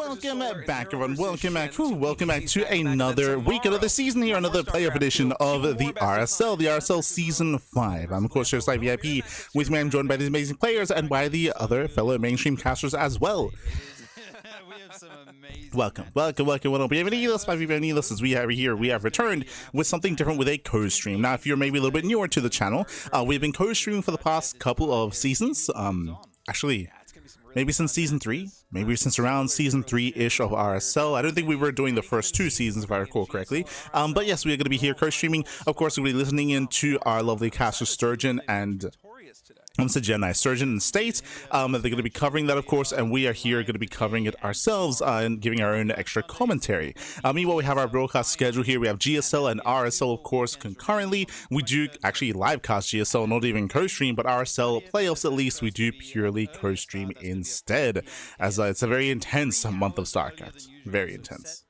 Welcome back, everyone. Welcome back. Welcome back to another week, another season here, another playoff edition of the RSL Season 5. I'm, of course, your ZvP. With me, I'm joined by these amazing players and by the other fellow mainstream casters as well. Welcome. Bienvenidos, as we have returned with something different with a co-stream. Now, if you're maybe a little bit newer to the channel, we've been co-streaming for the past couple of seasons. Actually, maybe since Season 3, maybe since around Season 3-ish of RSL. I don't think we were doing the first 2 seasons, if I recall correctly. But yes, we are going to be here co-streaming. Of course, we'll be listening into our lovely caster Sturgeon and Sturgeon and State. They're going to be covering that, of course, and we are here going to be covering it ourselves and giving our own extra commentary. Meanwhile, we have our broadcast schedule here. We have GSL and RSL, of course, concurrently. We do actually live cast GSL, not even co-stream, but RSL playoffs, at least, we do purely co-stream instead, as it's a very intense month of StarCraft. Very intense.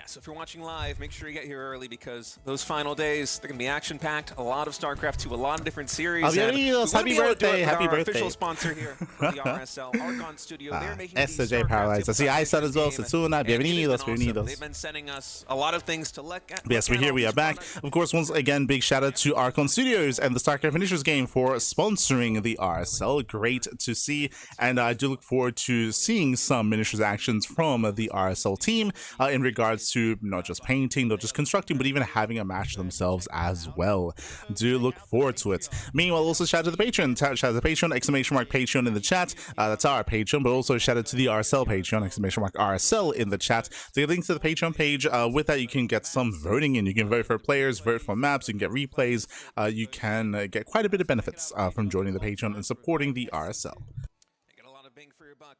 So if you're watching live, make sure you get here early because those final days, they're going to be action-packed. A lot of StarCraft 2, a lot of different series. Happy birthday. Official sponsor here for the RSL, Archon Studio. They're making SJ Paralyzed. I see Isan as well. Setsuna. Bienvenidos. They've been sending us a lot of things to look at. Yes, we're here. We are back. Of course, once again, big shout out to Archon Studios and the StarCraft Finishers game for sponsoring the RSL. Great to see. And I do look forward to seeing some miniatures actions from the RSL team in regards to not just painting, not just constructing, but even having a match themselves as well. Do look forward to it. Meanwhile, also shout out to the Patreon. Shout out to the Patreon, !Patreon in the chat. That's our Patreon, but also shout out to the RSL Patreon, !RSL in the chat. To get links to the Patreon page, with that you can get some voting in. You can vote for players, vote for maps, you can get replays. You can get quite a bit of benefits from joining the Patreon and supporting the RSL. Get a lot of bang for your buck.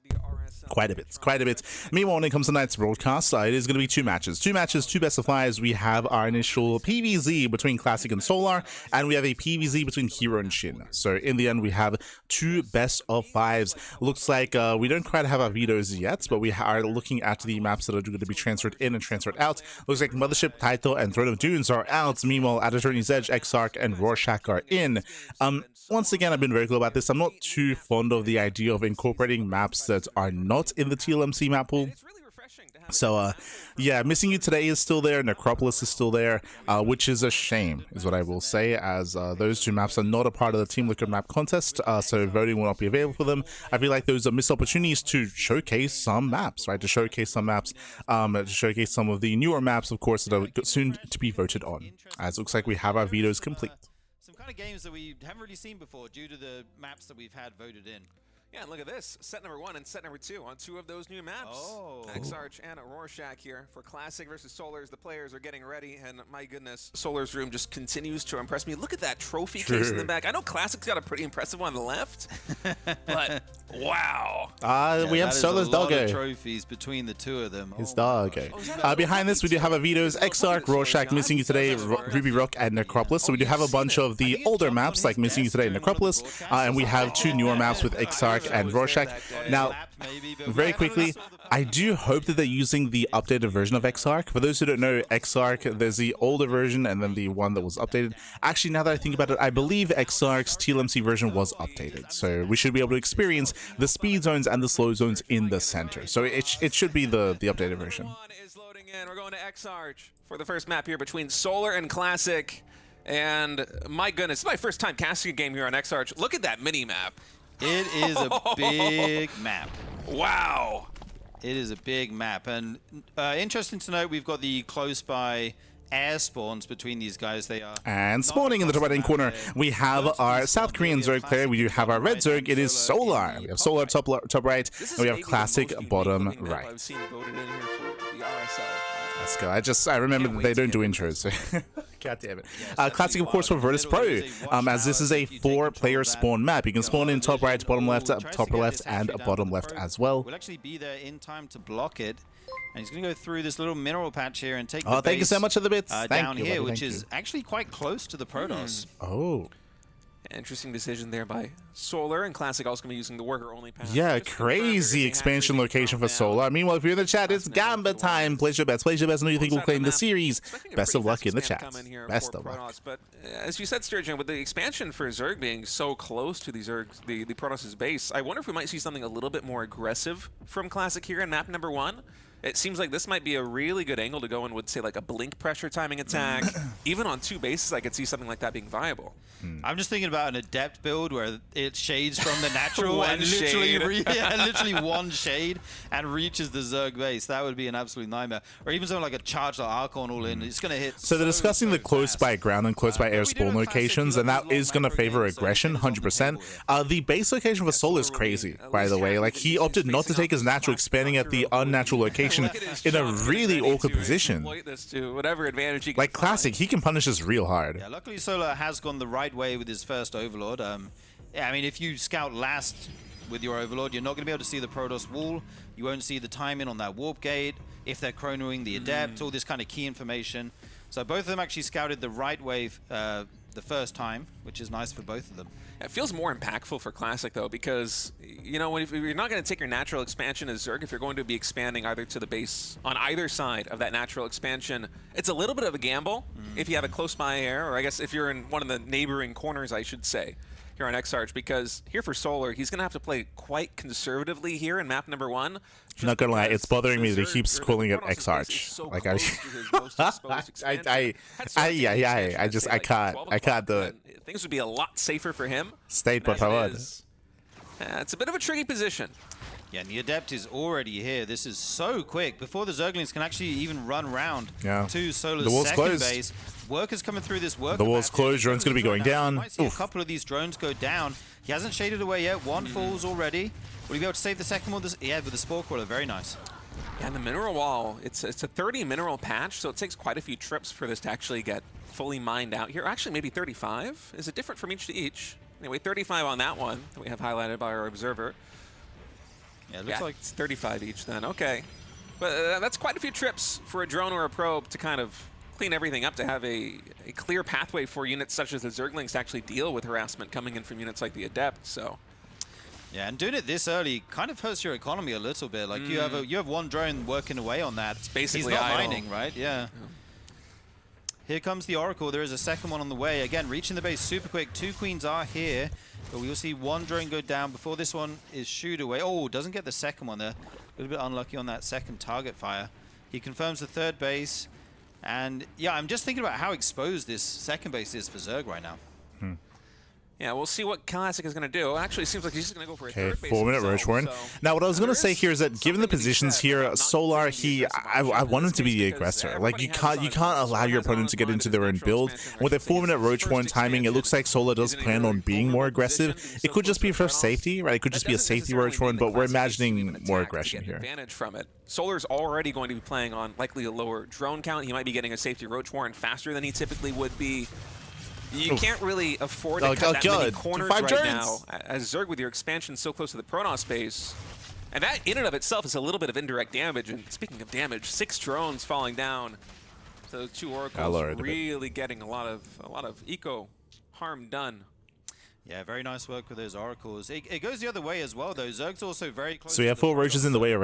The RSL. Quite a bit. Meanwhile, when it comes to tonight's broadcast, it is going to be 2 matches. 2 best of 5s. We have our initial PvZ between Classic and Solar, and we have a PvZ between Hero and Shin. So in the end, we have 2 best of 5s. Looks like we don't quite have our vetoes yet, but we are looking at the maps that are going to be transferred in and transferred out. Looks like Mothership, Taito, and Throne of Dunes are out. Meanwhile, at Attorney's Edge, Exarch, and Rorschach are in. Once again, I've been very clear about this. I'm not too fond of the idea of incorporating maps that are not in the TLMC map pool. So, yeah, Missing You Today is still there, Necropolis is still there, which is a shame, is what I will say, as those 2 maps are not a part of the Team Liquid map contest, so voting will not be available for them. I feel like those are missed opportunities to showcase some maps, right? To showcase some maps, to showcase some of the newer maps, of course, that are soon to be voted on, as it looks like we have our vetoes complete. Some kind of games that we haven't really seen before due to the maps that we've had voted in. Yeah, and look at this. Set number 1 and set number 2 on 2 of those new maps. Oh. Exarch and Rorschach here for Classic versus Solars. The players are getting ready, and my goodness, Solar's room just continues to impress me. Look at that trophy case in the back. I know Classic's got a pretty impressive one on the left, but wow. We have Solar's doggo. Trophies between the 2 of them. His doggo. Behind this, we do have a vetoes, Exarch, Rorschach, Missing You Today, Ruby Rock, and Necropolis. So we do have a bunch of the older maps like Missing You Today and Necropolis, and we have 2 newer maps with Exarch and Rorschach. Now, very quickly, I do hope that they're using the updated version of Exarch. For those who don't know, Exarch, there's the older version and then the one that was updated. Actually, now that I think about it, I believe Exarch's TLMC version was updated. So we should be able to experience the speed zones and the slow zones in the center. So it should be the updated version. We're going to Exarch for the first map here between Solar and Classic. And my goodness, it's my first time casting a game here on Exarch. Look at that mini map. It is a big map. Wow. It is a big map. And interesting to note, we've got the close by air spawns between these guys. They are. And spawning in the top right-hand corner, we have our South Korean Zerg player. We do have our red Zerg. It is Solar. We have Solar top right, and we have Classic bottom right. Let's go. I remember that they don't do intros. So. God damn it. Classic, of course, for Virtus Pro, as this is a 4-player spawn map. You can spawn in top right, bottom left, top left, and bottom left as well. We'll actually be there in time to block it. And he's going to go through this little mineral patch here and take the thank you so much for the bits. Down here, which is actually quite close to the Protoss. Oh. Interesting decision there by Solar, and Classic also going to be using the worker-only path. Yeah, crazy expansion location for Solar. Meanwhile, if you're in the chat, it's Gamba time. Place your bets. Place your bets. Know you think will claim the series. Best of luck in the chat. Best of luck. But as you said, Sturgeon, with the expansion for Zerg being so close to the Protoss' base, I wonder if we might see something a little bit more aggressive from Classic here in map number 1. It seems like this might be a really good angle to go in with, say, like a blink pressure timing attack. Even on 2 bases, I could see something like that being viable. I'm just thinking about an adept build where it shades from the natural and literally one shade and reaches the Zerg base. That would be an absolute nightmare. Or even something like a charge like Archon all in. It's going to hit. So they're discussing the close by ground and close by air spawn locations, and that is going to favor aggression 100%. The base location for Solar is crazy, by the way. Like, he opted not to take his natural, expanding at the unnatural location in a really awkward position. Like Classic, he can punish this real hard. Yeah, luckily Solar has gone the right way with his first Overlord. Yeah, I mean, if you scout last with your Overlord, you're not going to be able to see the Protoss wall. You won't see the timing on that warp gate, if they're chronoing the Adept, all this kind of key information. So both of them actually scouted the right way the first time, which is nice for both of them. It feels more impactful for Classic, though, because, you know, if you're not going to take your natural expansion as Zerg, if you're going to be expanding either to the base on either side of that natural expansion, it's a little bit of a gamble if you have a close by air, or I guess if you're in one of the neighboring corners, I should say, here on X-Arch, because here for Solar, he's going to have to play quite conservatively here in map number 1. Not gonna lie, it's bothering me that he keeps calling it X-Arch. Like, I can't do it. Things would be a lot safer for him. State, but I would. It's a bit of a tricky position. Yeah, and the Adept is already here. This is so quick. Before the Zerglings can actually even run round to Solar's second base. Workers coming through this worker. The wall's closed. Drone's going to be going down. Might see a couple of these drones go down. He hasn't shaded away yet. One falls already. Will he be able to save the second one? Yeah, with the Spore Crawler. Very nice. Yeah, and the mineral wall, it's a 30 mineral patch, so it takes quite a few trips for this to actually get fully mined out here. Actually, maybe 35. Is it different from each to each? Anyway, 35 on that one that we have highlighted by our observer. Yeah, it looks like it's 35 each then. Okay. But that's quite a few trips for a drone or a probe to kind of clean everything up, to have a clear pathway for units such as the Zerglings to actually deal with harassment coming in from units like the Adept. So yeah, and doing it this early kind of hurts your economy a little bit. Like you have one drone working away on that. It's basically he's not idle. mining, right? Yeah. Here comes the Oracle. There is a second one on the way. Again, reaching the base super quick. 2 queens are here, but we will see one drone go down before this one is shooed away. Oh, doesn't get the second one there. A little bit unlucky on that second target fire. He confirms the third base. And yeah, I'm just thinking about how exposed this second base is for Zerg right now. yeah, we'll see what Classic is going to do. Actually, it seems like he's just going to go for a third base. 4-minute Roach Warren. Now, what I was going to say here is that given the positions here, Solar, I want him to be the aggressor. Like, you can't allow your opponent to get into their own build. With a 4-minute Roach Warren timing, it looks like Solar does plan on being more aggressive. It could just be for safety, right? It could just be a safety Roach Warren, but we're imagining more aggression here. Advantage from it. Solar's already going to be playing on likely a lower drone count. He might be getting a safety Roach Warren faster than he typically would be. You can't really afford to cut that many corners right now as Zerg with your expansion so close to the Protoss base. And that in and of itself is a little bit of indirect damage. And speaking of damage, 6 drones falling down. So 2 Oracles really getting a lot of eco harm done. Yeah, very nice work with those Oracles. It goes the other way as well, though. Zerg's also very close. So we have 4 Roaches on the way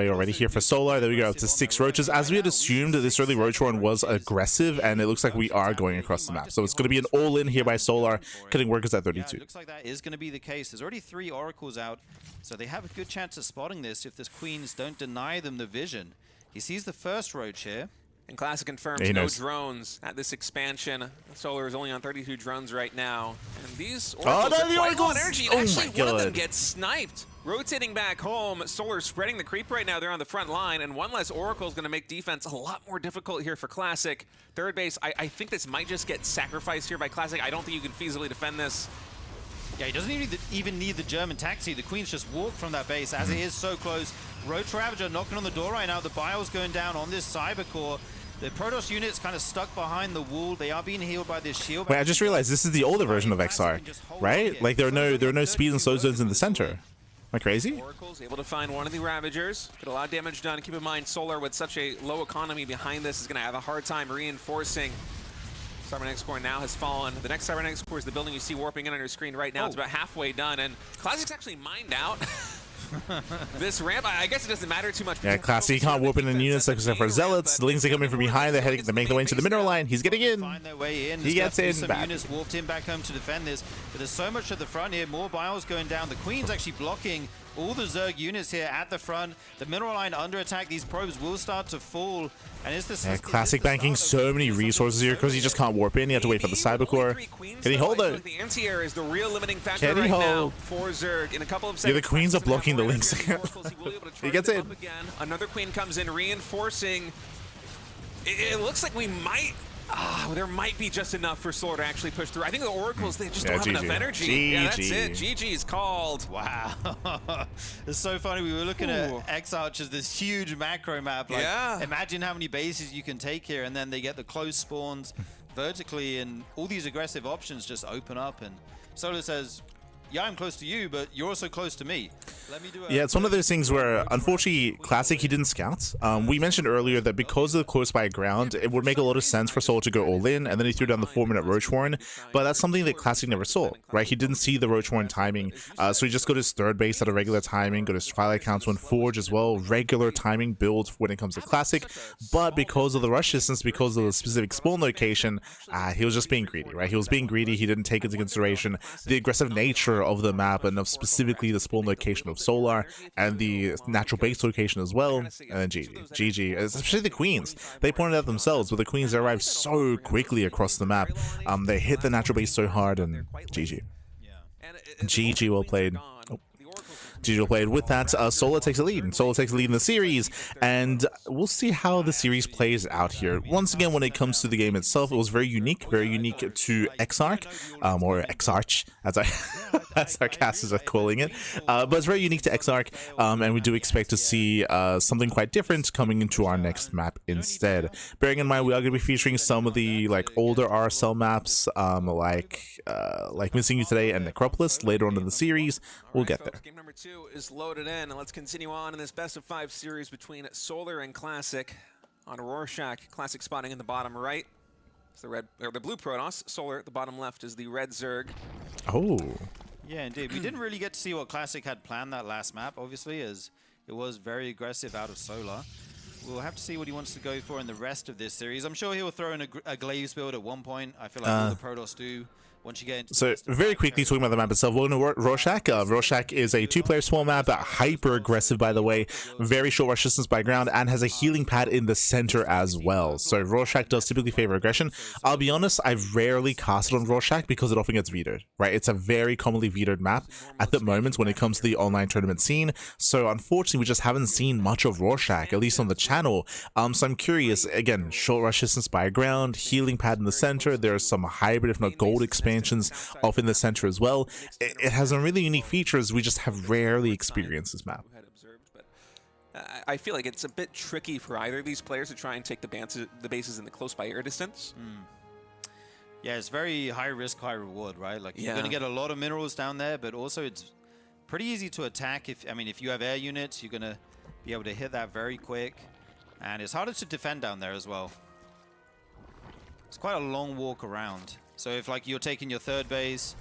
already here for Solar. There we go, up to 6 Roaches. As we had assumed, this early Roach Warren was aggressive, and it looks like we are going across the map. So it's going to be an all-in here by Solar, cutting workers at 32. Yeah, it looks like that is going to be the case. There's already 3 Oracles out, so they have a good chance of spotting this if the Queens don't deny them the vision. He sees the first Roach here. And Classic confirms no drones at this expansion. Solar is only on 32 drones right now. And these Oracles are quite low on energy. And actually, one of them gets sniped. Rotating back home, Solar spreading the creep right now. They're on the front line, and one less Oracle is going to make defense a lot more difficult here for Classic. Third base, I think this might just get sacrificed here by Classic. I don't think you can feasibly defend this. Yeah, he doesn't even need the German taxi. The Queens just walk from that base as it is so close. Roach Ravager knocking on the door right now. The Bio's going down on this Cyber Core. The Protoss unit's kind of stuck behind the wall. They are being healed by this shield. Wait, I just realized this is the older version of XR, right? Like there are no speed and slow zones in the center. Am I crazy? Oracle's able to find one of the Ravagers. Get a lot of damage done. Keep in mind, Solar with such a low economy behind this is going to have a hard time reinforcing. Cybernetic core now has fallen. The next Cybernetic core is the building you see warping in on your screen right now. It's about halfway done, and Classic's actually mined out. This ramp, I guess it doesn't matter too much. Yeah, Classic can't warp in units except for Zealots. The Lings are coming from behind. They're heading to make their way into the mineral line. He's getting in. Find their way in. He gets in. Some Back. units warped in back home to defend this, but there's so much at the front here. More bios going down. The Queen's actually blocking all the Zerg units here at the front. The mineral line under attack. These probes will start to fall. And is this Classic banking so many resources here because he just can't warp in. He had to wait for the cyber core. Can he hold it? The anti-air is the real limiting factor Can he right now hold? for Zerg. In a couple of Yeah, seconds, the Queens are blocking the Lings. He gets in. Again. Another Queen comes in, reinforcing. It looks like we might. There might be just enough for Solar to actually push through. I think the Oracles, they just don't have enough energy. Yeah, that's it. GG's called. Wow. It's so funny. We were looking at X-Arch as this huge macro map. Like, imagine how many bases you can take here, and then they get the close spawns vertically, and all these aggressive options just open up. And Solar says, yeah, I'm close to you, but you're also close to me. Let me do Yeah, it's one of those things where, unfortunately, Classic, he didn't scout. We mentioned earlier that because of the close by ground, it would make a lot of sense for Soul to go all in, and then he threw down the 4-minute Roach Warren, but that's something that Classic never saw, right? He didn't see the Roach Warren timing, so he just got his third base at a regular timing, got his Twilight Council and Forge as well, regular timing build when it comes to Classic, but because of the rush distance, because of the specific spawn location, he was just being greedy, right? He was being greedy, he didn't take into consideration the aggressive nature of the map, and of specifically the spawn location of Solar, and the natural base location as well, and then GG, especially the Queens. They pointed out themselves, but the Queens arrived so quickly across the map. They hit the natural base so hard, and GG. GG, well played. GG well played. With that, Solar takes a lead. Solar takes a lead in the series, and we'll see how the series plays out here. Once again, when it comes to the game itself, it was very unique to Exarch, or Exarch, as our casters are calling it. But it's very unique to Exarch, and we do expect to see something quite different coming into our next map instead. Bearing in mind, we are going to be featuring some of the older RSL maps, like Missing You Today and Necropolis later on in the series. We'll get there. Game number 2 is loaded in, and let's continue on in this best-of-5 series between Solar and Classic on Rorschach. Classic spotting in the bottom right. It's the blue Protoss. Solar at the bottom left is the red Zerg. Oh. Yeah, indeed. We didn't really get to see what Classic had planned that last map, obviously, as it was very aggressive out of Solar. We'll have to see what he wants to go for in the rest of this series. I'm sure he'll throw in a Glaives build at one point. I feel like all the Protoss do. Once you get into so very quickly talking about the map itself, we're going to Rorschach. Rorschach is a 2-player small map, hyper aggressive by the way, very short rush distance by ground, and has a healing pad in the center as well. So Rorschach does typically favor aggression. I'll be honest, I've rarely casted on Rorschach because it often gets vetoed, right? It's a very commonly vetoed map at the moment when it comes to the online tournament scene. So unfortunately, we just haven't seen much of Rorschach, at least on the channel. So I'm curious, again, short rush distance by ground, healing pad in the center. There's some hybrid, if not gold expansions off in the center as well. It has some really unique features we just have rarely experienced this map. I feel like it's a bit tricky for either of these players to try and take the bases in the close by air distance. Yeah, it's very high risk, high reward, right? Like you're going to get a lot of minerals down there, but also it's pretty easy to attack. If you have air units, you're going to be able to hit that very quick, and it's harder to defend down there as well. It's quite a long walk around. So if you're taking your third base,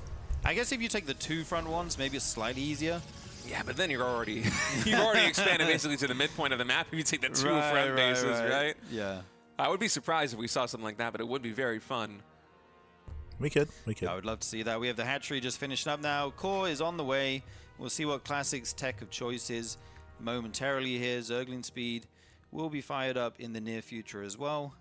I guess if you take the 2 front ones, maybe it's slightly easier. Yeah, but then you've already expanded basically to the midpoint of the map if you take the 2 front bases, right? Yeah. I would be surprised if we saw something like that, but it would be very fun. We could. I would love to see that. We have the hatchery just finished up now. Core is on the way. We'll see what Classic's tech of choice is momentarily here. Zergling speed will be fired up in the near future as well,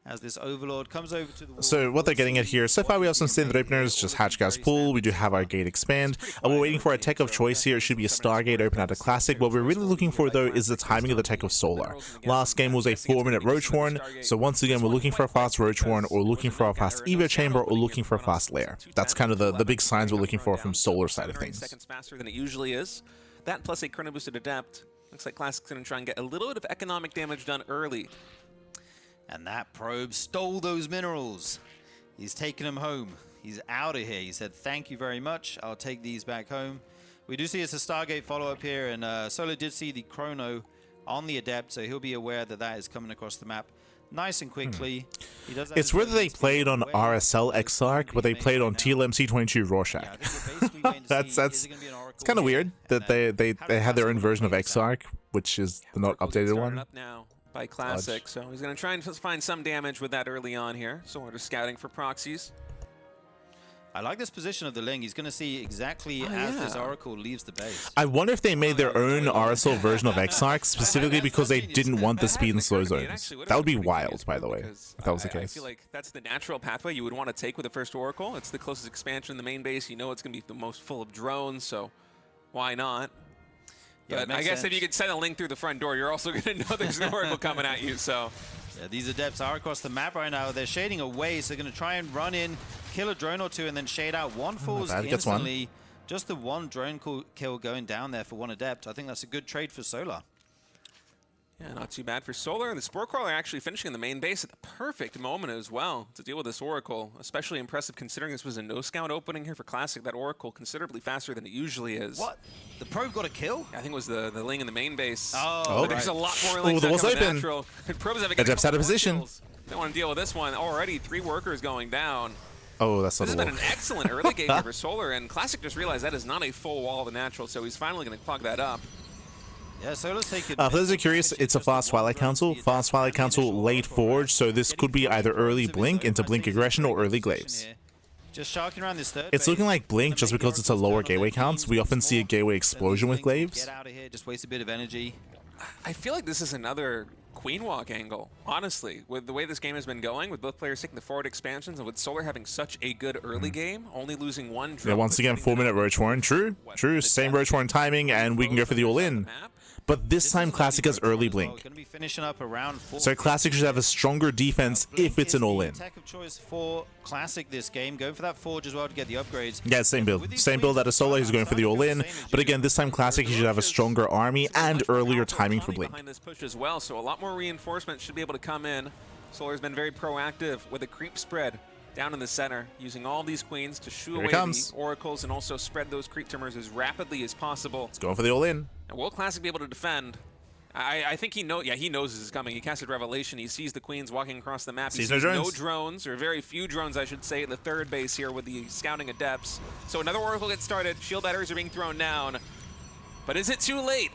as this Overlord comes over to the wall. So what they're getting at here, so far we have some standard openers, just hatch gas pull, we do have our gate expand, and we're waiting for a tech of choice here. It should be a Stargate open out of Classic. What we're really looking for though is the timing of the tech of Solar. Last game was a 4-minute Roach Warren, so once again we're looking for a fast Roach Warren, or looking for a fast Evo Chamber, or looking for a fast Lair. That's kind of the big signs we're looking for from Solar side of things. Seconds faster than it usually is. That plus a chrono boosted Adept. Looks like Classic's going to try and get a little bit of economic damage done early. And that probe stole those minerals. He's taking them home. He's out of here. He said, thank you very much. I'll take these back home. We do see it's a Stargate follow-up here, and Solo did see the chrono on the Adept, so he'll be aware that that is coming across the map nice and quickly. He does have It's his whether they ability to played get on away. RSL Exarch, but they played on TLMC22 Rorschach. Yeah, I think we're basically waiting to see, That's is it gonna be an Oracle it's kind of here? weird that And they how does had their own Classic version of play this out? Exarch, which is the not Oracle gets updated started one. up now by Classic, so he's going to try and find some damage with that early on here. So we're just scouting for proxies. I like this position of the Ling. He's going to see exactly as this Oracle leaves the base. I wonder if they made their own RSL version of Exarch specifically because they didn't want the speed and slow zones. That would be wild, by the way, if that was the I case. feel like that's the natural pathway you would want to take with the first Oracle. It's the closest expansion in the main base. You know it's going to be the most full of drones, so why not? Yeah, But I guess if you could send a Ling through the front door, you're also going to know there's an Oracle coming at you, so... Yeah, these Adepts are across the map right now. They're shading away, so they're going to try and run in, kill a drone or two, and then shade out. One falls bad. Gets one. instantly. Just the one drone kill going down there for one Adept. I think that's a good trade for Solar. Yeah, not too bad for Solar. The Spore Crawler actually finishing in the main base at the perfect moment as well to deal with this Oracle. Especially impressive considering this was a no-scout opening here for Classic. That Oracle considerably faster than it usually is. What? The Probe got a kill? I think it was the Ling in the main base. Oh, But there's a lot more Lings the wall's that come open. natural. Probes having Adept's out of position. Don't want to deal with this one. Already 3 workers going down. Oh, that's not This a has wall. been an excellent early game here for Solar, and Classic just realized that is not a full wall of the natural, so he's finally going to clog that up. Yeah, Solar's taking... For those who are curious, it's a Fast Twilight Council. Fast Twilight Council late forge, so this could be either early Blink into Blink Aggression or early Glaives. Just sharking around this third It's looking like Blink just because it's a lower gateway count. We often see a gateway explosion with Glaives. Get out of here, just waste a bit of energy. I feel like this is another Queen Walk angle, honestly. With the way this game has been going, with both players taking the forward expansions, and with Solar having such a good early game, only losing one Yeah, drone. once again, 4-minute Roach Warren. True, same Roach Warren timing, and we can go for the all-in. But this time, Classic has early Blink. Going to be finishing up around 4. So Classic should have a stronger defense if it's an all-in. Attack of choice for Classic this game, going for that forge as well to get the upgrades. Yeah, same build. Same build that a Solo, he's going for the all-in. But again, this time Classic, he should have a stronger army and earlier timing for Blink. Behind this push as well, so a lot more reinforcement should be able to come in. Solar's been very proactive with a creep spread down in the center, using all these queens to shoo away the oracles and also spread those creep timers as rapidly as possible. It's going for the all-in. And will Classic be able to defend? I think he knows this is coming. He casted Revelation. He sees the queens walking across the map. He sees sees no drones. no drones, or very few drones, I should say, at the third base here with the scouting Adepts. So another Oracle gets started. Shield batteries are being thrown down. But is it too late?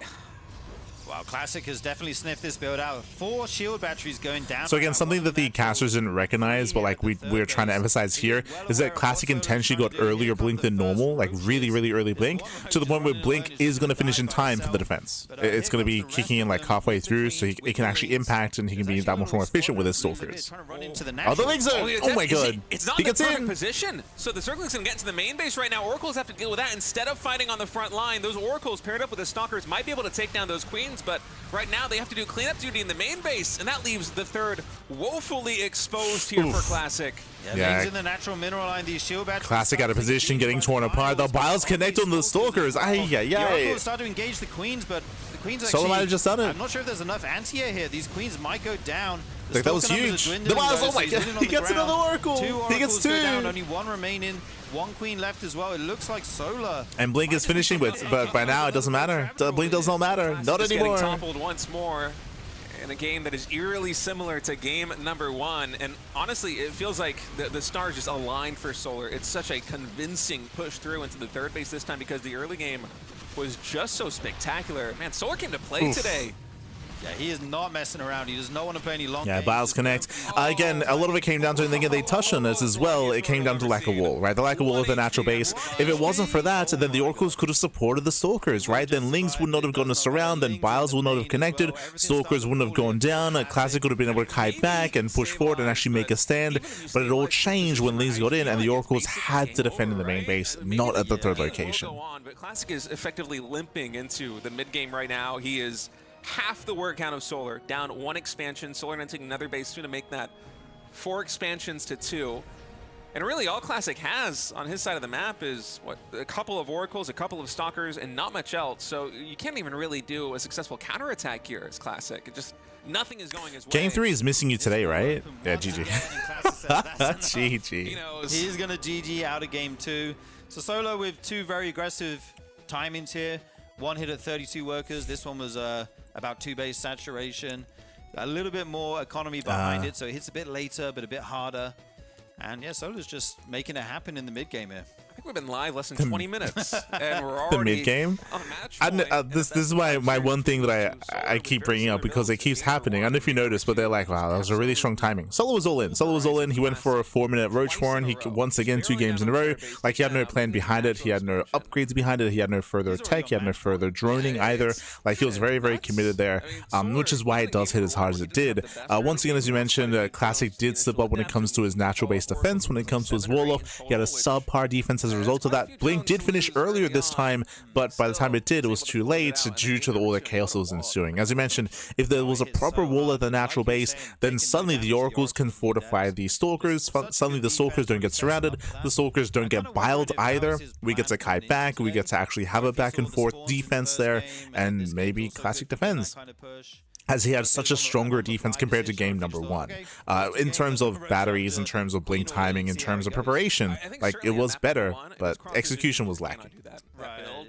Wow, Classic has definitely sniffed this build out. 4 shield batteries going down. So again, something that the casters didn't recognize, but like we're trying to emphasize here, is that Classic intentionally got earlier Blink than normal, like really early Blink, to the point where Blink is going to finish in time for the defense. It's going to be kicking in like halfway through, so it can actually impact and he can be that much more efficient with his Stalkers. Oh, the Lings are! Oh my god! It's not He in the gets perfect in! position. So the Zerglings can get into the main base right now. Oracles have to deal with that. Instead of fighting on the front line, those Oracles paired up with the Stalkers might be able to take down those Queens, but right now they have to do cleanup duty in the main base, and that leaves the third woefully exposed here for Classic. Yeah, Lings in the natural mineral line, these shield batteries. Classic out of position, getting torn apart. The Biles connect on the Stalkers. The Oracles start to engage the Queens, but the Queens actually... Solo might have just done it. I'm not sure if there's enough anti-air here. These Queens might go down. Like, that was huge. The Biles, oh my god, he gets another Oracle. 2 Oracles He gets 2. go down, only 1 remaining. 1 Queen left as well. It looks like Solar. And Blink is finishing, but by now it doesn't matter. Blink does not matter. Not Just anymore. Getting toppled once more in a game that is eerily similar to game number 1. And honestly, it feels like the stars just aligned for Solar. It's such a convincing push through into the third base this time because the early game was just so spectacular. Man, Solar came to play today. Yeah, he is not messing around. He does not want to play any long games. Biles connect. Again, a lot of it came down to, and they touched on this as well, it came down to lack of wall, right? The lack of wall of the natural base. If it wasn't for that, then the Oracles could have supported the Stalkers, right? Then Lings would not have gotten us around, then Biles would not have connected, Stalkers wouldn't have gone down, Classic would have been able to kite back and push forward and actually make a stand, but it all changed when Lings got in, and the Oracles had to defend in the main base, not at the third location. But Classic is effectively limping into the mid game right now. He is half the word count of Solar, down 1 expansion. Solar now taking another base 2 to make that 4 expansions to 2. And really all Classic has on his side of the map is, what, a couple of Oracles, a couple of Stalkers, and not much else. So you can't even really do a successful counterattack here as Classic. It just, nothing is going his way. Game 3 is missing you today, right? Yeah, GG. GG. He knows. He's going to GG out of game 2. So Solar with 2 very aggressive timings here. 1 hit at 32 workers. This one was about 2 base saturation. A little bit more economy behind it, so it hits a bit later, but a bit harder. And yeah, Solar's just making it happen in the mid game here. I think we've been live less than 20 minutes, and we're already the mid game. On a match point, this is my one thing that I keep bringing up because it keeps happening. I don't know if you noticed, but they're like, wow, that was a really strong timing. Solar was all in. Solar was all in. He went for a 4-minute Roach Warren. He once again 2 games in a row. Like he had no plan behind it. He had no upgrades behind it. He had no further tech. He had no further droning either. Like he was very, very committed there, which is why it does hit as hard as it did. Once again, as you mentioned, Classic did slip up when it comes to his natural base defense. When it comes to his wall-off, he had a subpar defense as a result of that. Blink did finish earlier this time, but by the time it did, it was too late due to all the chaos that was ensuing. As you mentioned, if there was a proper wall at the natural base, then suddenly the Oracles can fortify the Stalkers. Suddenly the Stalkers don't get surrounded. The Stalkers don't get biled either. We get to Kai back. We get to actually have a back and forth defense there, and maybe Classic defends, as he had such a stronger defense compared to game number 1. In terms of batteries, in terms of blink timing, in terms of preparation, like it was better, but execution was lacking.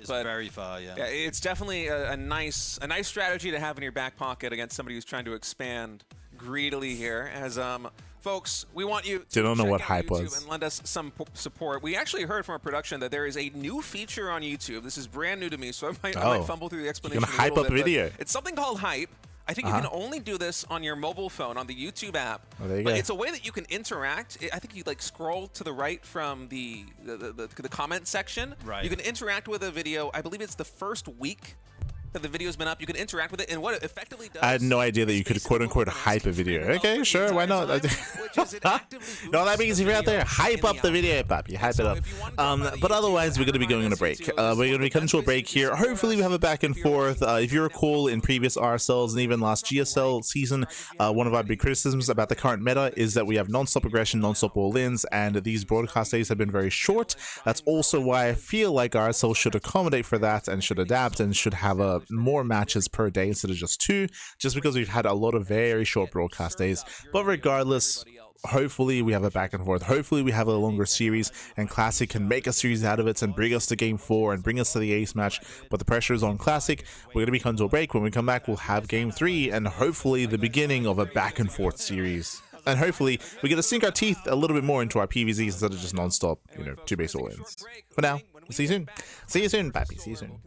But very far, yeah. It's definitely a nice strategy to have in your back pocket against somebody who's trying to expand greedily here. As folks, we want you to don't know what check out hype YouTube was and lend us some support. We actually heard from our production that there is a new feature on YouTube. This is brand new to me, so I might fumble through the explanation. You're gonna hype up a video. It's something called hype. I think you can only do this on your mobile phone, on the YouTube app. Oh, there you but go. it's a way that you can interact. I think you like scroll to the right from the comment section. Right. You can interact with a video. I believe it's the first week that the video's been up. You can interact with it, and what it effectively does... I had no idea that you could quote-unquote hype a video. Okay, sure, why not? No, that means if you're out there, hype up the video, papi, hype it up. But otherwise, we're going to be going on a break. We're going to be cutting to a break here. Hopefully, we have a back and forth. If you recall, in previous RSLs and even last GSL season, one of our big criticisms about the current meta is that we have non-stop aggression, non-stop all-ins, and these broadcast days have been very short. That's also why I feel like RSL should accommodate for that and should adapt and should have more matches per day instead of just 2, just because we've had a lot of very short broadcast days. But regardless, hopefully we have a back and forth. Hopefully we have a longer series, and Classic can make a series out of it and bring us to game 4 and bring us to the ace match. But the pressure is on Classic. We're going to be coming to a break. When we come back, we'll have game 3 and hopefully the beginning of a back and forth series. And hopefully we get to sink our teeth a little bit more into our PvZs instead of just non-stop, 2 base all-ins. For now, we'll see you soon. See you soon, papi. See you soon.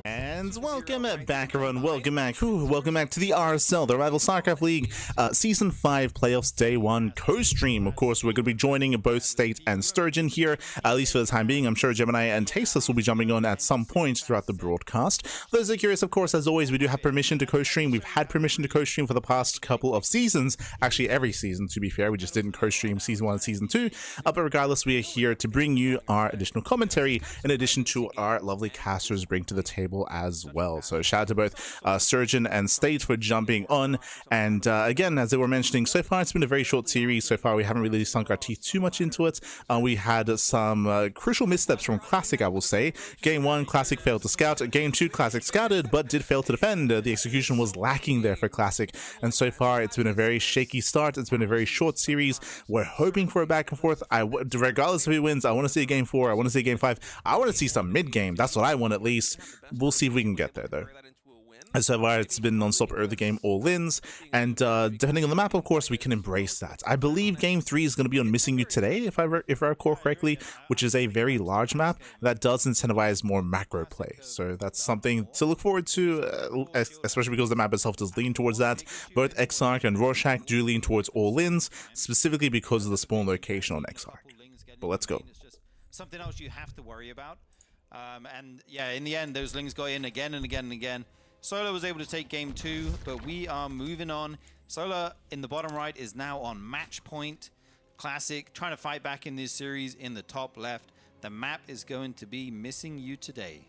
And welcome back, everyone. Welcome back. Welcome back to the RSL, the Rival StarCraft League Season 5 Playoffs Day 1 co-stream. Of course, we're going to be joining both State and Sturgeon here, at least for the time being. I'm sure Gemini and Tasteless will be jumping on at some point throughout the broadcast. For those who are curious, of course, as always, we do have permission to co-stream. We've had permission to co-stream for the past couple of seasons. Actually, every season, to be fair. We just didn't co-stream Season 1 and Season 2. But regardless, we are here to bring you our additional commentary in addition to our lovely casters bring to the table as well. So shout out to both Sturgeon and State for jumping on. And again, as they were mentioning, so far it's been a very short series. So far we haven't really sunk our teeth too much into it. We had some crucial missteps from Classic, I will say. Game 1, Classic failed to scout. Game 2, Classic scouted but did fail to defend. The execution was lacking there for Classic. And so far it's been a very shaky start. It's been a very short series. We're hoping for a back and forth. Regardless of who wins, I want to see Game 4. I want to see Game 5. I want to see some mid-game. That's what I want, at least. We'll see if we can get there, though. And so far, it's been non-stop early game all-ins, and depending on the map, of course, we can embrace that. I believe Game 3 is going to be on Missing You Today, if I recall correctly, which is a very large map that does incentivize more macro play. So that's something to look forward to, especially because the map itself does lean towards that. Both Exarch and Rorschach do lean towards all-ins, specifically because of the spawn location on Exarch. But let's go. Something else you have to worry about. And yeah, in the end, those Lings got in again and again and again. Solar was able to take game 2, but we are moving on. Solar in the bottom right is now on match point. Classic trying to fight back in this series in the top left. The map is going to be Missing You Today.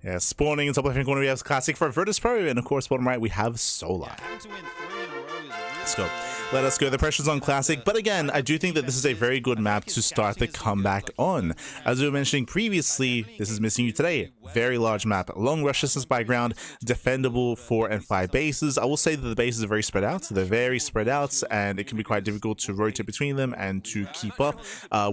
Yeah, spawning in top left hand corner we have Classic for Virtus Pro, and of course bottom right we have Solar. Yeah, having to win 3 in a row is a Let's go. Let us go. The pressure's on Classic, but again, I do think that this is a very good map to start the comeback on. As we were mentioning previously, this is Missing You Today. Very large map, long rush distance by ground, defendable 4 and 5 bases. I will say that the bases are very spread out. They're very spread out, and it can be quite difficult to rotate between them and to keep up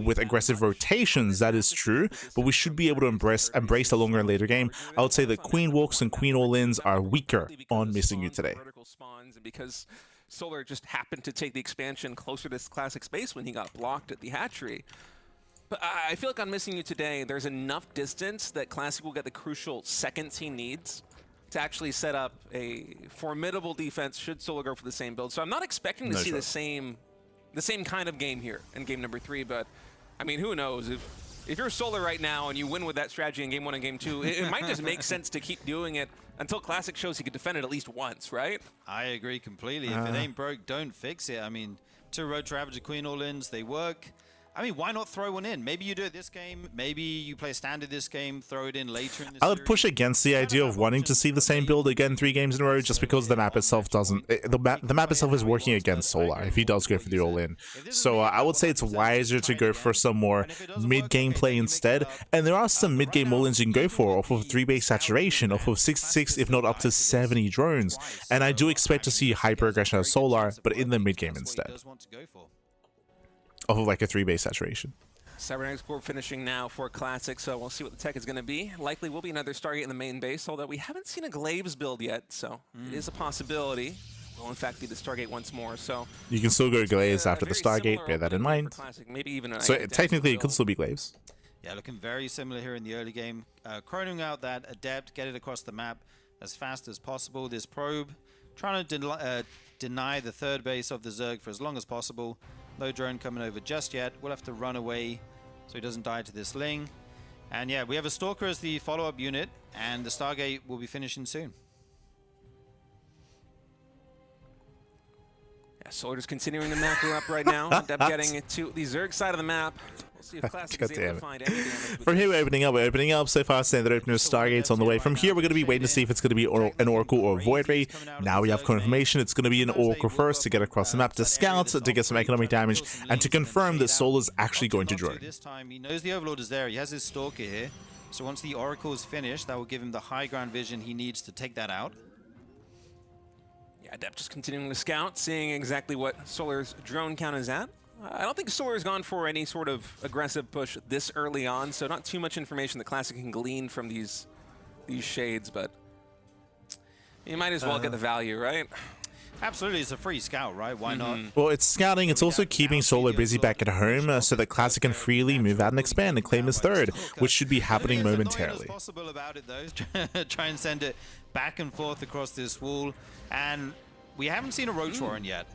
with aggressive rotations. That is true, but we should be able to embrace a longer and later game. I would say that Queen Walks and Queen All-Ins are weaker on Missing You Today. Because Solar just happened to take the expansion closer to this Classic space when he got blocked at the hatchery. But I feel like on Missing You Today, there's enough distance that Classic will get the crucial seconds he needs to actually set up a formidable defense should Solar go for the same build. So I'm not expecting to see the same kind of game here in game number 3, but I mean, who knows? If you're Solar right now and you win with that strategy in game 1 and game 2, it might just make sense to keep doing it until Classic shows he could defend it at least once, right? I agree completely. If it ain't broke, don't fix it. I mean, 2 road to average of Queen All-Ins, they work. I mean, why not throw one in? Maybe you do it this game. Maybe you play standard this game, throw it in later in the I would push against the idea of wanting to see the same build again 3 games in a row, just because the map itself doesn't. The map itself is working against Solar if he does go for the all-in. So I would say it's wiser to go for some more mid-game play instead. And there are some mid-game all-ins you can go for off of 3-base saturation, off of 6-6, if not up to 70 drones. And I do expect to see hyper aggression of Solar, but in the mid-game instead. Off of like a 3-base saturation. Cybernetics Corp finishing now for Classic, so we'll see what the tech is going to be. Likely will be another Stargate in the main base, although we haven't seen a Glaives build yet, so it is a possibility. Will in fact be the Stargate once more, so... You can still go Glaives after the Stargate, bear that in mind. Classic, maybe even so technically it could still be Glaives. Yeah, looking very similar here in the early game. Chroning out that Adept, get it across the map as fast as possible. This probe, trying to deny the 3rd base of the Zerg for as long as possible. No drone coming over just yet. We'll have to run away so he doesn't die to this Ling. And yeah, we have a Stalker as the follow-up unit, and the Stargate will be finishing soon. Yeah, Solar just continuing the macro up right now. Adept getting it to the Zerg side of the map. We'll see if Classic is able to find any damage. From here, we're opening up. So far, saying that opener Stargate's on the way. From here, we're going to be waiting to see if it's going to be an Oracle or a Void Ray. Now we have confirmation it's going to be an Oracle first to get across the map to scout, to get some economic damage, and to confirm that Solar's actually going to drone. This time, he knows the Overlord is there. He has his Stalker here. So once the Oracle is finished, that will give him the high ground vision he needs to take that out. Yeah, Adept just continuing to scout, seeing exactly what Solar's drone count is at. I don't think Solar has gone for any sort of aggressive push this early on, so not too much information that Classic can glean from these shades, but you might as well get the value, right? Absolutely, it's a free scout, right? Why not? Well, it's scouting. It's also keeping Solar busy back at home so that Classic can freely move out and expand and claim his 3rd, which should be happening momentarily. Possible about it though. Try and send it back and forth across this wall, and we haven't seen a Roach Warren yet.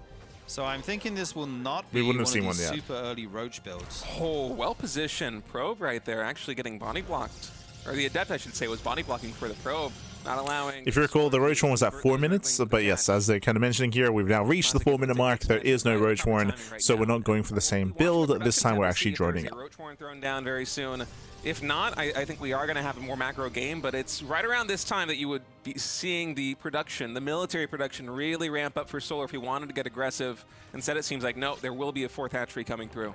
So I'm thinking this will not be one of these super early Roach builds. Oh, well-positioned probe right there, actually getting body blocked. Or the Adept, I should say, was body blocking for the probe, not allowing... If you recall, the Roach Warren was at 4 minutes, but yes, as they're kind of mentioning here, we've now reached the 4-minute mark. There is no Roach Warren, so we're not going for the same build. This time we're actually droning it. Roach Warren thrown down very soon. If not, I think we are going to have a more macro game, but it's right around this time that you would be seeing the production, the military production, really ramp up for Solar if he wanted to get aggressive. Instead, it seems like, no, there will be a 4th hatchery coming through.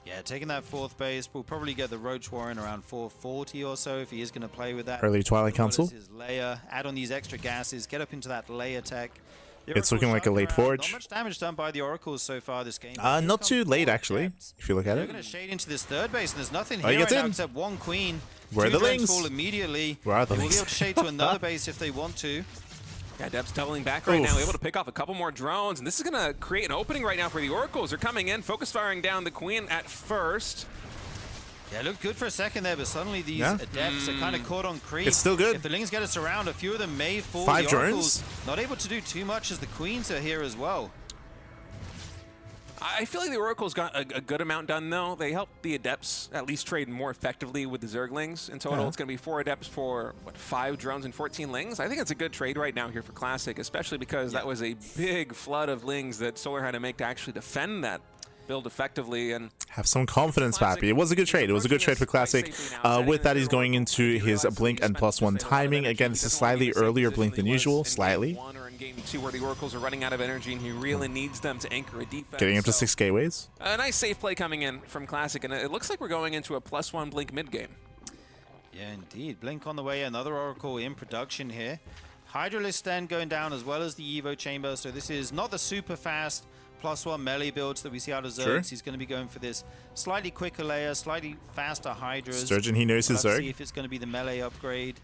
Yeah, taking that 4th base, we'll probably get the Roach Warren around 440 or so if he is going to play with that. Early Twilight Council. His layer, add on these extra gases, get up into that layer tech. It's looking like a late Forge. Not much damage done by the Oracles so far this game. Not too late, actually, if you look at it. They're going to shade into this 3rd base, and there's nothing here right now except 1 Queen. Where are the Lings? Fall immediately. Where are the They will Lings? be able to shade to another base if they want to. Yeah, Adept's doubling back right now, able to pick off a couple more drones, and this is going to create an opening right now for the Oracles. They're coming in, focus firing down the Queen at first. Yeah, it looked good for a second there, but suddenly these Adepts are kind of caught on creep. It's still good. If the Lings get us around, a few of them may fall. 5 the Oracles drones. not able to do too much as the Queens are here as well. I feel like the Oracle's got a good amount done, though. They helped the Adepts at least trade more effectively with the Zerglings. In total, it's going to be 4 Adepts for, what, 5 drones and 14 Lings? I think it's a good trade right now here for Classic, especially because that was a big flood of Lings that Solar had to make to actually defend that build effectively. And have some confidence, Pappy. It was a good trade. It was a good trade for Classic. With that, he's going into his blink and +1 timing. Again, this is slightly earlier blink than usual, slightly. game 2 where the Oracles are running out of energy and he really needs them to anchor a defense. Getting up to 6 gateways. A nice safe play coming in from Classic, and it looks like we're going into a +1 Blink mid game. Yeah, indeed. Blink on the way, another Oracle in production here. Hydralisk then going down as well as the Evo Chamber, so this is not the super fast +1 melee builds that we see out of Zergs. Sure. He's going to be going for this slightly quicker layer, slightly faster Hydras. Sturgeon, he knows his Let's Zerg. see if it's going to be the melee upgrade.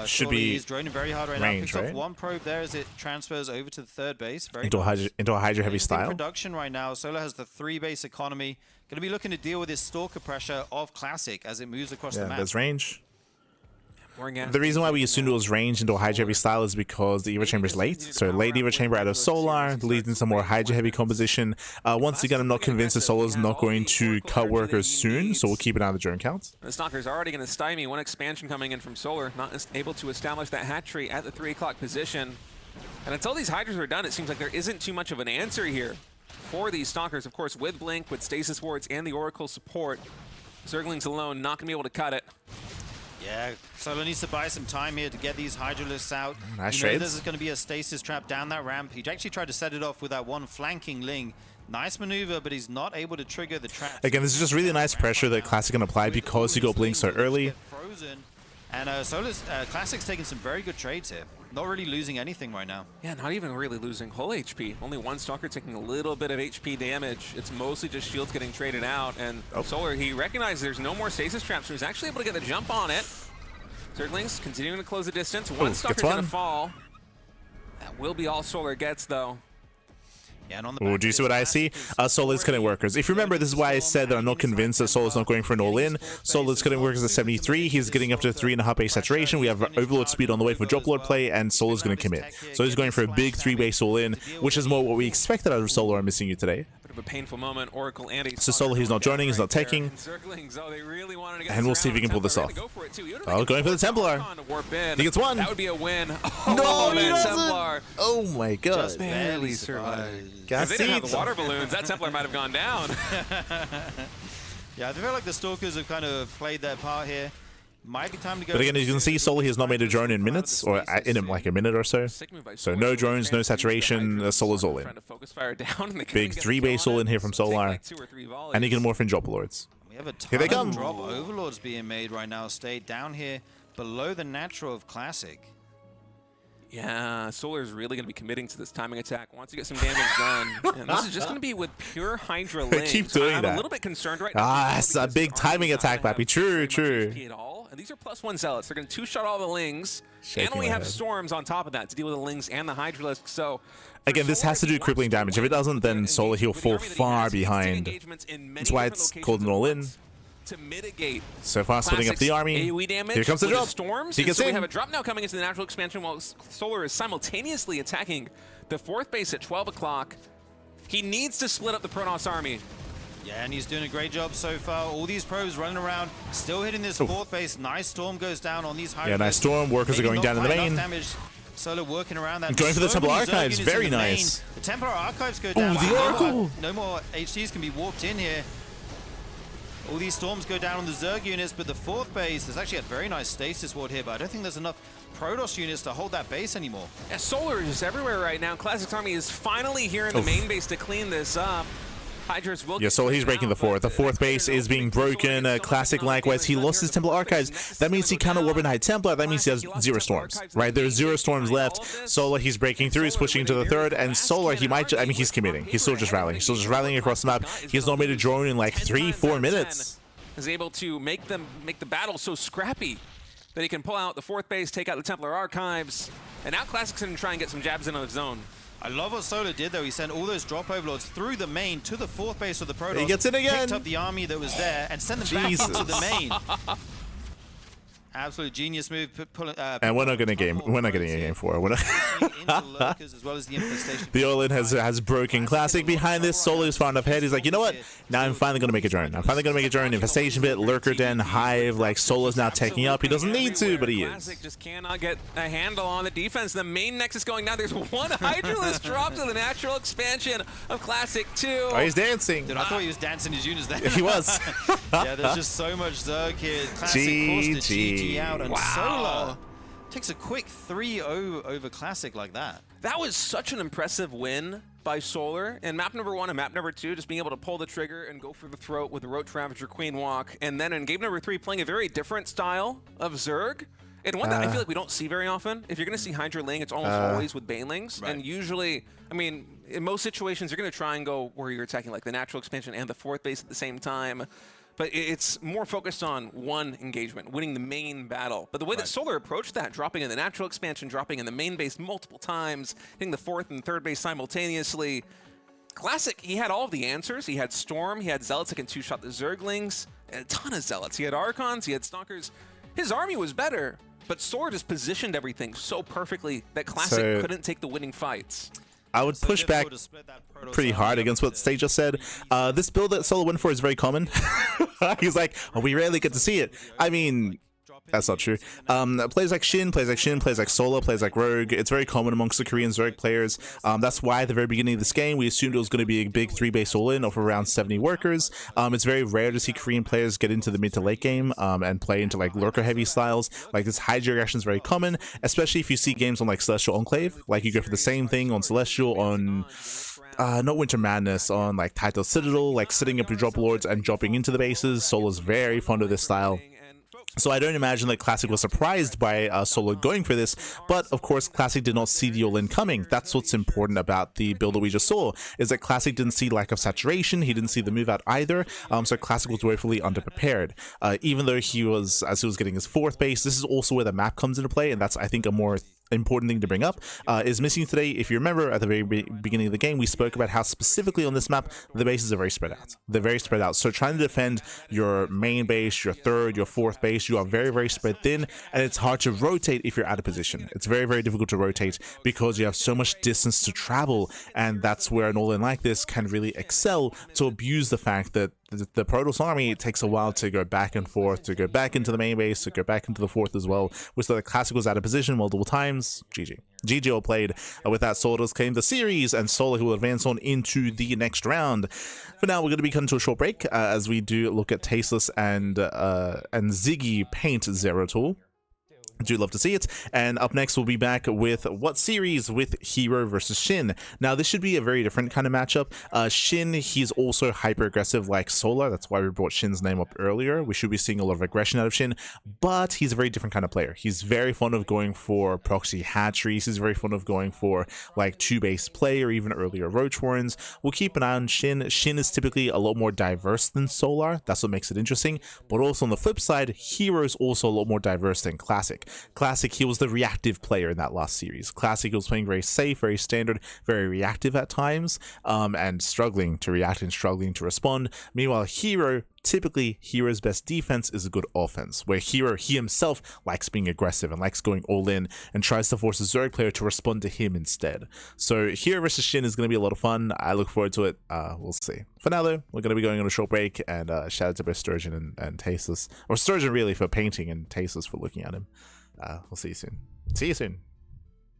Should be. He's droning very hard right range, now. Picks right? off one probe there as it transfers over to the third base. Very Into a Hydra heavy in style. production right now. Solar has the 3-base economy. Going to be looking to deal with this stalker pressure of Classic as it moves across the Yeah, map. there's range. More gas. The reason why we assumed it was range into a Hydra heavy style is because the Evo Chamber is late. So late Evo Chamber out of Solar leads into more Hydra heavy composition. Once again, I'm not convinced that Solar's not going to cut workers soon, so we'll keep an eye on the drone count. The Stalker's already going to stymie one expansion coming in from Solar, not able to establish that hatchery at the 3 o'clock position. And until these Hydras are done, it seems like there isn't too much of an answer here for these Stalkers. Of course, with Blink, with Stasis Wards, and the Oracle support, Zerglings alone not going to be able to cut it. Yeah, Solar needs to buy some time here to get these Hydralisks out. Nice you know trades. there's going to be a stasis trap down that ramp. He actually tried to set it off with that one flanking Ling. Nice maneuver, but he's not able to trigger the trap. Again, this is just really nice pressure that Classic can apply because he got Blink so early. Frozen. And Solar's Classic's taking some very good trades here. Not really losing anything right now. Yeah, not even really losing whole HP. Only one Stalker taking a little bit of HP damage. It's mostly just shields getting traded out. And Solar, he recognized there's no more stasis traps, so he's actually able to get the jump on it. Zerglings continuing to close the distance. One Stalker's going to fall. That will be all Solar gets, though. Yeah, and on the Oh, back do you of see this what I Classic see? is Solar's cutting workers. If you remember, this is why I said that I'm not convinced that Solar's not going for an all-in. Solar's cutting workers at 73. He's getting up to 3.5 base saturation. We have Overlord speed on the way for Drop Lord play, and Solar's going to commit. So he's going for a big 3-base all-in, which is more what we expected out of Solar. I'm missing you today. Bit of a painful moment. Oracle and a So Solar, he's not joining, he's not taking. Zerglings, oh, they really wanted to get And we'll see if he can pull this off. Oh, going for the Templar. He gets one. That would be a win. No, he that doesn't. Templar Oh my god. just barely survived. If they didn't have the water balloons, that Templar might have gone down. Yeah, I feel like the Stalkers have kind of played their part here. Might be time to go. But again, as you can see, Solar has not made a drone in minutes, or in like a minute or so. So no drones, no saturation, Solar's all in. Big 3-base all in here from Solar. And he can morph in Drop Lords. We have a ton Here they of come. drop overlords being made right now. Stay down here below the natural of Classic. Yeah, Solar's really going to be committing to this timing attack. Once you get some damage done, and this is just going to be with pure Hydra Lings. Keep doing I'm that. a little bit concerned right now. Ah, it's a big timing attack, Pappy. True, true. At all. And these are +1 zealots. They're going to 2-shot all the Lings, Shaking and only my have head. storms on top of that to deal with the Lings and the Hydralisk. So Again, this has to do crippling damage. If it doesn't, then Solar, he'll fall far behind. That's why it's called an all-in. To mitigate So far, splitting up the army. AoE damage Here comes the with drop. Storms. He And gets so we in. have a drop now coming into the natural expansion while Solar is simultaneously attacking the 4th base at 12 o'clock. He needs to split up the Protoss army. Yeah, and he's doing a great job so far. All these probes running around, still hitting this 4th base. Nice storm goes down on these Hydralisks. Yeah, nice storm. Workers are going down in the main. Damage. Solar working around that. Going for the So Templar many Archives. Zerg Very units in the nice. main. The Templar Archives go down. the Oracle. No more HDs can be warped in here. All these storms go down on the Zerg units, but the 4th base has actually had very nice stasis ward here, but I don't think there's enough Protoss units to hold that base anymore. Yeah, Solar is just everywhere right now. Classic's army is finally here in the main base to clean this up. Hydras will Yeah, so he's breaking the 4th. The 4th base is being broken. Classic, likewise, he lost his Templar Archives. That means he cannot warp in High Templar. That means he has 0 storms, right? There's 0 storms left. Solar, he's breaking through. He's pushing into the 3rd. And Solar, he might, I mean, he's committing. He's still just rallying. He's still just rallying across the map. He's not made a drone in like 3-4 minutes. Is able to make the battle so scrappy that he can pull out the 4th base, take out the Templar Archives, and now Classic's going to try and get some jabs in on his own. I love what Solar did, though. He sent all those drop overlords through the main to the 4th base of the Protoss. He gets in again. Picked up the army that was there and sent them back Jesus. into the main. Absolute genius move. And we're not gonna game. We're not getting a game 4. We're not. as well as the infestation. The all-in has broken. Classic behind this. Solar is far enough ahead. He's like, you know what? Now I'm finally gonna make a drone. I'm finally gonna make a drone. Infestation bit, Lurker Den, Hive. Like Solar's now taking up. He doesn't need to, but he is. Classic just cannot get a handle on the defense. The main Nexus going down. There's one Hydralisk dropped to the natural expansion of Classic 2. Oh, he's dancing. Dude, I thought he was dancing his units there. He was. Yeah, there's just so much Zerg here. Classic forced the GG out, and Solar Takes a quick 3-0 over Classic like that. That was such an impressive win by Solar. And map number 1 and map number 2, just being able to pull the trigger and go for the throat with the Roach Ravager Queen Walk. And then in game number 3, playing a very different style of Zerg. And one that I feel like we don't see very often. If you're going to see Hydra Ling, it's almost always with Banelings. Right. And usually, I mean, in most situations, you're going to try and go where you're attacking like the natural expansion and the 4th base at the same time. But it's more focused on one engagement, winning the main battle. But the way that Solar approached that, dropping in the natural expansion, dropping in the main base multiple times, hitting the 4th and 3rd base simultaneously. Classic, he had all of the answers. He had Storm, he had Zealots that can two-shot the Zerglings, and a ton of Zealots. He had Archons, he had Stalkers. His army was better, but Solar just positioned everything so perfectly that Classic couldn't take the winning fights. I would push back pretty hard against what Stage just said. This build that Solar went for is very common. He's like, oh, we rarely get to see it. I mean, that's not true. Plays like Shin, plays like Solar, plays like Rogue. It's very common amongst the Korean Zerg players. That's why at the very beginning of this game, we assumed it was going to be a big 3-base all-in of around 70 workers. It's very rare to see Korean players get into the mid to late game and play into like lurker-heavy styles. Like this Hydra aggression is very common, especially if you see games on like Celestial Enclave. Like you go for the same thing on Celestial, on not Winter Madness, on like Title Citadel, like setting up your drop lords and dropping into the bases. Solar's very fond of this style. So I don't imagine that Classic was surprised by Solar going for this, but of course Classic did not see the all-in coming. That's what's important about the build that we just saw, is that Classic didn't see lack of saturation, he didn't see the move out either, so Classic was woefully underprepared. Even though as he was getting his 4th base, this is also where the map comes into play, and that's I think a more important thing to bring up. Is missing today, if you remember at the very beginning of the game, we spoke about how specifically on this map the bases are very spread out. They're very spread out, so trying to defend your main base, your 3rd, your 4th base, you are very spread thin, and it's hard to rotate if you're out of position. It's very difficult to rotate because you have so much distance to travel, and that's where an all-in like this can really excel to abuse the fact that the Protoss army, it takes a while to go back and forth, to go back into the main base, to go back into the 4th as well, which the Classic was out of position multiple times. GG all played. With that, Solar came the series, and Solar will advance on into the next round. For now, we're going to be cutting to a short break as we do look at Tasteless and Ziggy paint Zero Tool. Do love to see it. And up next, we'll be back with what series with Hero versus Shin. Now, this should be a very different kind of matchup. Shin, he's also hyper aggressive like Solar. That's why we brought Shin's name up earlier. We should be seeing a lot of aggression out of Shin, but he's a very different kind of player. He's very fond of going for proxy hatcheries. He's very fond of going for like 2-base play or even earlier Roach Warrens. We'll keep an eye on Shin. Shin is typically a lot more diverse than Solar. That's what makes it interesting. But also on the flip side, Hero is also a lot more diverse than Classic. Classic, he was the reactive player in that last series. Classic, he was playing very safe, very standard, very reactive at times, and struggling to react and struggling to respond. Meanwhile, Hero, typically Hero's best defense is a good offense, where Hero, he himself likes being aggressive and likes going all in and tries to force a Zerg player to respond to him instead. So Hero versus Shin is going to be a lot of fun. I look forward to it. We'll see. For now though, we're going to be going on a short break, and shout out to both Sturgeon and Tasteless, or Sturgeon really for painting and Tasteless for looking at him. We'll see you soon. See you soon.